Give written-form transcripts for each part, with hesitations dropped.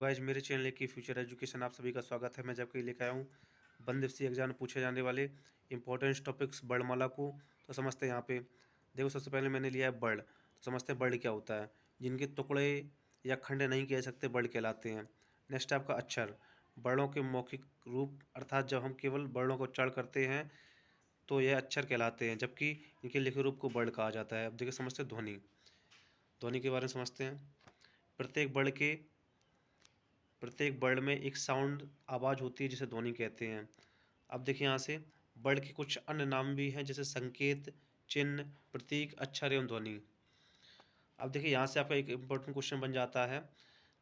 Guys मेरे channel की future education आप सभी का स्वागत है। मैं जबकि लेकर आया हूँ वन दिवसीय एग्जाम में पूछे जाने वाले इंपॉर्टेंट टॉपिक्स वर्णमाला को। तो समझते हैं यहाँ पे। देखो, सबसे पहले मैंने लिया है वर्ड। तो समझते हैं वर्ड क्या होता है। जिनके टुकड़े या खंड नहीं कह सकते वर्ड कहलाते हैं। नेक्स्ट है आपका अक्षर। वर्णों के मौखिक रूप, अर्थात जब हम केवल वर्णों को उच्चारण करते हैं तो यह अक्षर कहलाते हैं, जबकि इनके लिखित रूप को वर्ड कहा जाता है। अब देखिए, समझते हैं ध्वनि। ध्वनि के बारे में समझते हैं। प्रत्येक वर्ड के प्रत्येक वर्ड में एक साउंड आवाज़ होती है जिसे ध्वनि कहते हैं। अब देखिए यहाँ से वर्ड के कुछ अन्य नाम भी हैं, जैसे संकेत, चिन्ह, प्रतीक, अक्षर एवं ध्वनि। अब देखिए यहाँ से आपका एक इम्पोर्टेंट क्वेश्चन बन जाता है।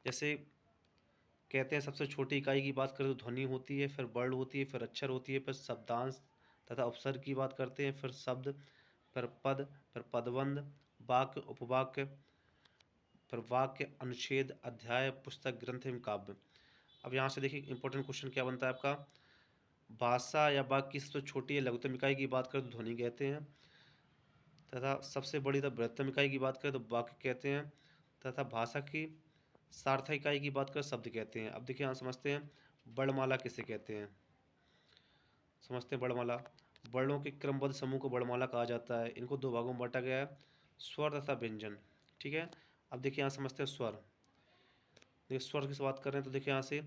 जैसे कहते हैं सबसे छोटी इकाई की बात करें तो ध्वनि होती है, फिर वर्ड होती है, फिर अक्षर होती है, फिर शब्दांश तथा उपसर्ग की बात करते हैं, फिर शब्द, फिर पद, फिर पदबंध, वाक्य, उपवाक्य, फिर वाक्य, अनुच्छेद, अध्याय, पुस्तक, ग्रंथ एवं काव्य। अब यहाँ से देखिए इंपॉर्टेंट क्वेश्चन क्या बनता है आपका। भाषा या वाक्य की सबसे छोटी या लघुत्तम इकाई की बात करें तो ध्वनि कहते हैं, तथा सबसे बड़ी तथा बृहत्तम इकाई की बात करें तो वाक्य कहते हैं, तथा भाषा की सार्थक इकाई की बात करें शब्द कहते हैं। अब देखिए यहाँ समझते हैं वर्णमाला किसे कहते हैं। समझते हैं वर्णमाला। वर्णों के क्रमबद्ध समूह को वर्णमाला कहा जाता है। इनको दो भागों में बांटा गया है, स्वर तथा व्यंजन। ठीक है। अब देखिए यहाँ समझते हैं स्वर। देखिए स्वर की बात कर रहे हैं तो देखिए यहाँ से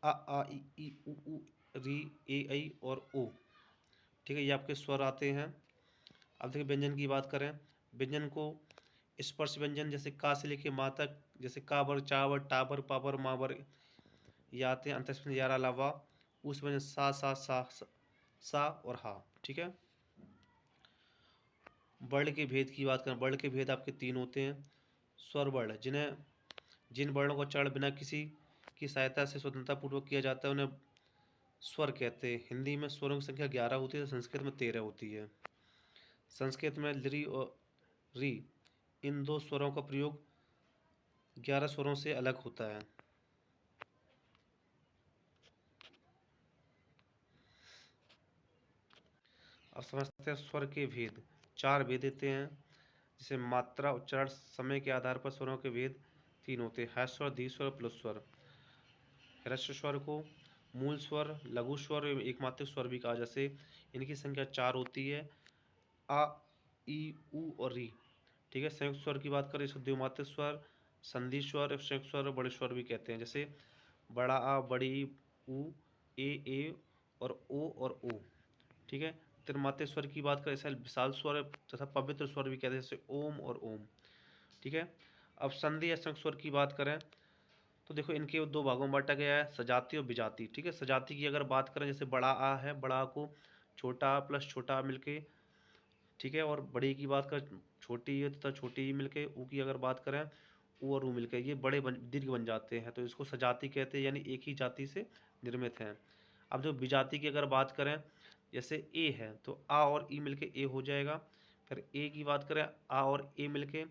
आ ई उ री ए ऐ और ओ। ठीक है, ये आपके स्वर आते हैं। अब देखिए व्यंजन की बात करें। व्यंजन को स्पर्श व्यंजन जैसे का से लेके माँ तक, जैसे काबर, चावर, टाबर, पाबर, माबर, ये आते हैं। अंत यार अलावा उस व्यंजन सा और हा। ठीक है। वर्ण के भेद की बात करें। वर्ण के भेद आपके तीन होते हैं। स्वर वर्ण, जिन वर्णों का उच्चारण बिना किसी की सहायता से स्वतंत्रतापूर्वक किया जाता है उन्हें स्वर कहते हैं। हिंदी में स्वरों की संख्या 11 होती है, तो संस्कृत में 13 होती है। संस्कृत में री और री, इन दो स्वरों का प्रयोग 11 स्वरों से अलग होता है। अब समझते हैं स्वर के भेद। 4 भेद देते हैं, जैसे मात्रा, उच्चारण, समय के आधार पर स्वरों के भेद 3 होते हैं। ह्रस्व स्वर, दीर्घ स्वर, प्लुत स्वर। ह्रस्व स्वर को मूल स्वर, लघु स्वर एवं एकमात्रिक स्वर भी कहा। जैसे इनकी संख्या 4 होती है, आ, ई, उ और री। ठीक है। संयुक्त स्वर की बात करें, इसको द्विमात्रिक स्वर, संधि स्वर, संयुक्त स्वर, बड़े स्वर भी कहते हैं। जैसे बड़ा आ, बड़ी उ, ए और ओ। ठीक है। त्रिमात्रिक स्वर की बात करें, जैसे विशाल स्वर तथा पवित्र स्वर भी कहते हैं, जैसे ओम और ओम। ठीक है। अब संधि या संयुक्त स्वर की बात करें तो देखो इनके दो भागों में बांटा गया है, सजाती और विजाती। ठीक है। सजाती की अगर बात करें, जैसे बड़ा आ है, बड़ा आ को छोटा आ प्लस छोटा आ मिलके, ठीक है, और बड़ी की बात करें छोटी है तथा छोटी ई मिलके, ऊ की अगर बात करें ऊ और ऊ मिलके, ये बड़े दीर्घ बन जाते हैं, तो इसको सजाती कहते हैं, यानी एक ही जाति से निर्मित हैं। अब जो विजाति की अगर बात करें, जैसे ए है तो आ और ई मिलके ए हो जाएगा। फिर ए की बात करें, आ और ए मिलके,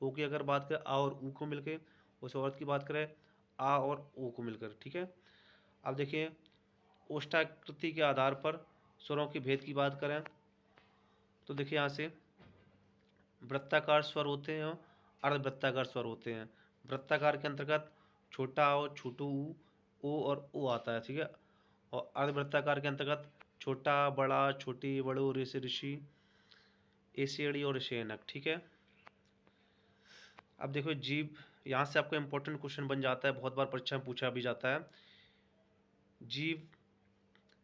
ओ की अगर बात करें आ और ऊ को मिलके, उस औरत की बात करें आ और ओ को मिलकर। ठीक है। अब देखिए ओष्ठाकृति के आधार पर स्वरों के भेद की बात करें तो देखिए यहाँ से वृत्ताकार स्वर होते हैं, अर्धवृत्ताकार स्वर होते हैं। वृत्ताकार के अंतर्गत छोटा ओ, छोटू ऊ, ओ और ओ आता है। ठीक है। और अर्धवृत्ताकार के अंतर्गत छोटा, बड़ा, छोटी, बड़ो, ऋषि, ऋषि, एसेड़ी और ऋषेनक। ठीक है। अब देखो जीव, यहाँ से आपका इंपॉर्टेंट क्वेश्चन बन जाता है, बहुत बार परीक्षा में पूछा भी जाता है। जीव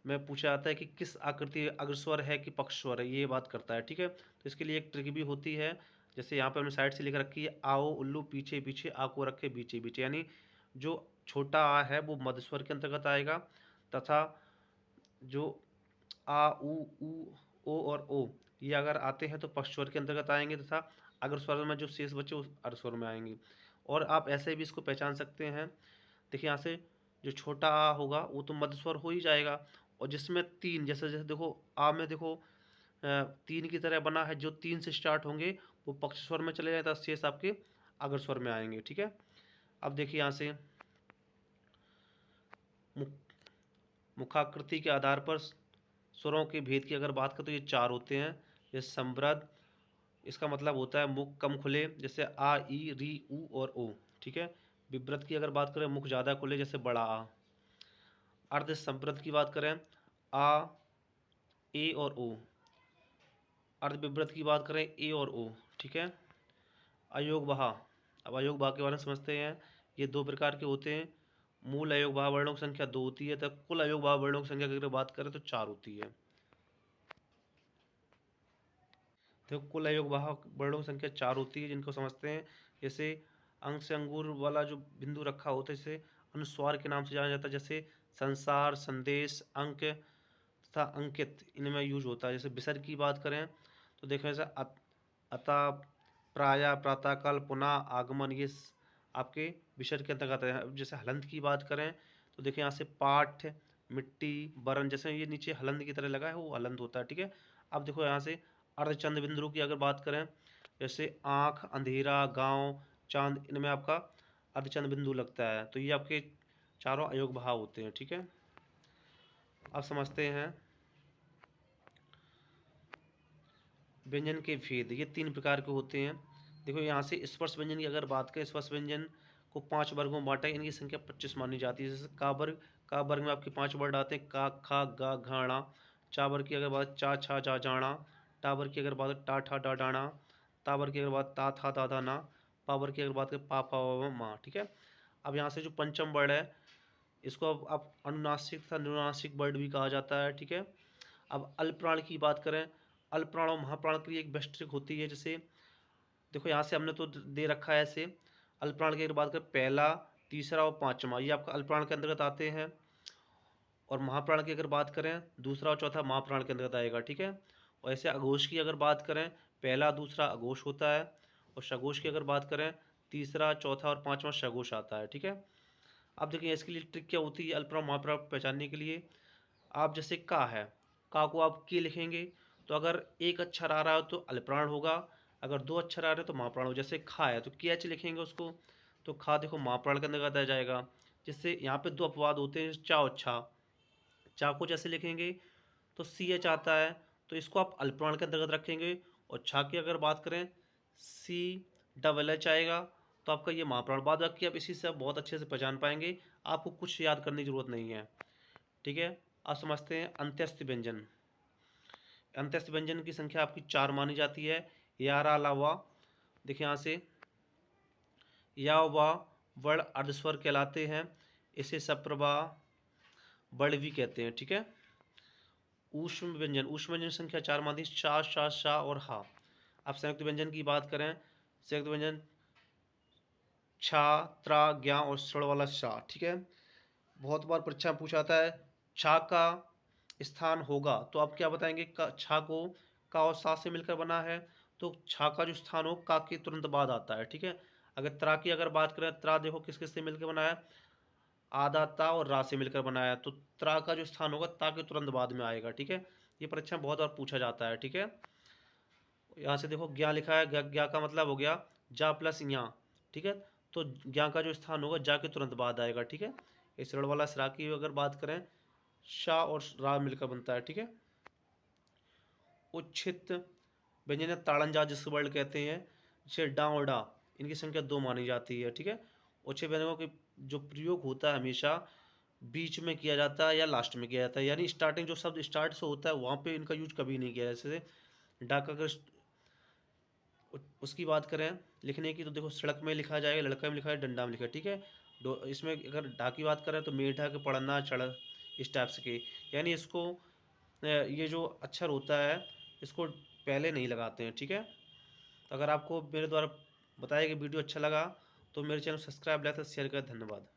में पूछा जाता है कि किस आकृति अग्रस्वर है कि पक्षस्वर है, ये बात करता है। ठीक है। तो इसके लिए एक ट्रिक भी होती है, जैसे यहाँ पे हमने साइड से लिख रखी है, आओ उल्लू पीछे पीछे, आ को रखे बीचे बीचे, यानी जो छोटा आ है वो मध्यस्वर के अंतर्गत आएगा, तथा जो आ, उ, ओ और ओ ये अगर आते हैं तो पक्षस्वर के अंतर्गत आएंगे, तथा अग्रस्वर में जो शेष बचे उस अर्धस्वर में आएंगे। और आप ऐसे भी इसको पहचान सकते हैं। देखिए यहाँ से जो छोटा आ होगा वो तो मध्य स्वर हो ही जाएगा, और जिसमें तीन, जैसे जैसे देखो आ में देखो तीन की तरह बना है, जो तीन से स्टार्ट होंगे वो पक्ष स्वर में चले जाता, शेष आपके अग्र स्वर में आएंगे। ठीक है। अब देखिए यहाँ से मुखाकृति के आधार पर स्वरों के भेद की अगर बात करें तो ये 4 होते हैं। जैसे समृद्ध, इसका मतलब होता है मुख कम खुले, जैसे आ, ई, री, उ और ओ। ठीक है। विव्रत की अगर बात करें, मुख ज़्यादा खुले जैसे बड़ा आ। अर्ध संवृत की बात करें, आ, ए और ओ। अर्ध विव्रत की बात करें, ए और ओ। ठीक है। अयोग बहा। अब अयोग बहा के बारे में समझते हैं। ये दो प्रकार के होते हैं। मूल अयोग बहा वर्णों की संख्या 2 होती है, तब कुल अयोग बहा वर्णों की संख्या की अगर बात करें तो 4 होती है। तो कुल अयोग बहा वर्णों की संख्या 4 होती है, जिनको समझते हैं। जैसे अंक से अंगूर वाला जो बिंदु रखा होता है, इसे अनुस्वार के नाम से जाना जाता है। जैसे संसार, संदेश, अंक तथा अंकित इनमें यूज होता है। जैसे विसर्ग की बात करें तो देखें, जैसे अतः, प्रायः, प्रातःकाल, पुनः, आगमन, ये आपके विसर्ग के अंतर्गत है। जैसे हलंत की बात करें तो देखें यहाँ से पाठ, मिट्टी, वरण, जैसे ये नीचे हलंत की तरह लगा है वो हलंत होता है। ठीक है। अब देखो यहाँ से अर्धचंद्र बिंदु की अगर बात करें, जैसे आँख, अंधेरा, गांव, चांद, इनमें आपका अर्धचंद्र बिंदु लगता है। तो ये आपके चारों अयोग भाव होते हैं। ठीक है। अब समझते हैं व्यंजन के भेद। ये 3 प्रकार के होते हैं। देखो यहाँ से स्पर्श व्यंजन की अगर बात करें, स्पर्श व्यंजन को 5 वर्गों में बांटा है। इनकी संख्या 25 मानी जाती है। जैसे का वर्ग में आपके 5 वर्ड आते हैं, का, खा, गा, घाणा। चा वर्ग की अगर बात, चा, छा, जा, जाना। टा वर्ग की अगर बात, टा, ठा, डा, डाना। ता वर्ग की अगर बात, ता, था, दा, दाना। पा वर्ग की अगर बात करें, पा, पा, वा, मा। ठीक है। अब यहाँ से जो पंचम वर्ड है, इसको अब आप अनुनासिक तथा अनुनासिक वर्ड भी कहा जाता है। ठीक है। अब अल्पप्राण की बात करें, अल्पप्राण और महाप्राण के लिए एक बेस्ट ट्रिक होती है। जैसे देखो यहाँ से हमने तो दे रखा है ऐसे। अल्पप्राण की अगर बात करें, पहला, तीसरा और पांचवा, ये आपका अल्पप्राण के अंतर्गत आते हैं। और महाप्राण की अगर बात करें, दूसरा और चौथा महाप्राण के अंतर्गत आएगा। ठीक है। और ऐसे अघोष की अगर बात करें, पहला, दूसरा अघोष होता है। और सघोष की अगर बात करें, तीसरा, चौथा और पांचवा सघोष आता है। ठीक है। अब देखिए इसके लिए ट्रिक क्या होती है अल्पप्राण महाप्राण पहचानने के लिए। आप जैसे का है, का को आप के लिखेंगे, तो अगर एक अक्षर आ रहा है तो अल्पप्राण होगा, अगर 2 अक्षर आ रहे हैं तो महाप्राण हो। जैसे खा है तो के एच लिखेंगे उसको, तो खा देखो महाप्राण के अंतर्गत आ जाएगा। जिससे यहाँ पे 2 अपवाद होते हैं, चा और छा। चा को जैसे लिखेंगे तो सी एच आता है, तो इसको आप अल्पप्राण के अंतर्गत रखेंगे। और छा की अगर बात करें, सी डबल एच आएगा, तो आपका ये महाप्राण। बाद बाकी आप इसी से आप बहुत अच्छे से पहचान पाएंगे, आपको कुछ याद करने की जरूरत नहीं है। ठीक है। अब समझते हैं अंत्यस्थ व्यंजन। अंत्यस्थ व्यंजन की संख्या आपकी 4 मानी जाती है। यारा, अलावा। देखिए यहाँ से या वा वर्ण अर्धस्वर कहलाते हैं। इसे सप्रभा वर्ण भी कहते हैं। ठीक है। ऊष्म व्यंजन, ऊष्म व्यंजन संख्या 4 मानी, शा, शा, शा और हा। अब संयुक्त व्यंजन की बात करें, संयुक्त व्यंजन छा, त्रा, ज्ञा और स्वर्ण वाला शा। ठीक है। बहुत बार परीक्षा में पूछा जाता है छा का स्थान होगा, तो आप क्या बताएंगे, छा को का और सा से मिलकर बना है, तो छा का जो स्थान हो का के तुरंत बाद आता है। ठीक है। अगर त्रा की अगर बात करें, त्रा देखो किस किस से मिलकर बना है, आधा ता और रा से मिलकर बनाया है, तो त्रा का जो स्थान होगा ता के तुरंत बाद में आएगा। ठीक है। ये परीक्षा में बहुत बार पूछा जाता है। ठीक है। यहाँ से देखो ज्ञा लिखा है, ज्ञा का मतलब हो गया जा प्लस या। ठीक है। तो ज्ञा का जो स्थान होगा जा के तुरंत बाद आएगा। ठीक है। इस रण वाला सरा की अगर बात करें, शाह और रा मिलकर बनता है। ठीक है। उच्छित व्यंजन ताड़नजा जिसको वर्ड कहते हैं, जैसे डा और डा, इनकी संख्या 2 मानी जाती है। ठीक है। उच्छित व्यंजनों के जो प्रयोग होता है हमेशा बीच में किया जाता है या लास्ट में किया जाता है, यानी स्टार्टिंग जो शब्द स्टार्ट से होता है वहाँ पे इनका यूज कभी नहीं किया। जैसे डा का अगर उसकी बात करें लिखने की, तो देखो सड़क में लिखा जाएगा, लड़का में लिखा है, डंडा में लिखा है। ठीक है। इसमें अगर ढा की बात करें तो मेढा के पढ़ना चढ़, इस टाइप से के, यानी इसको ये जो अक्षर होता है इसको पहले नहीं लगाते हैं। ठीक है। तो अगर आपको मेरे द्वारा बताया गया वीडियो अच्छा लगा तो मेरे चैनल सब्सक्राइब लाइक शेयर करें। धन्यवाद।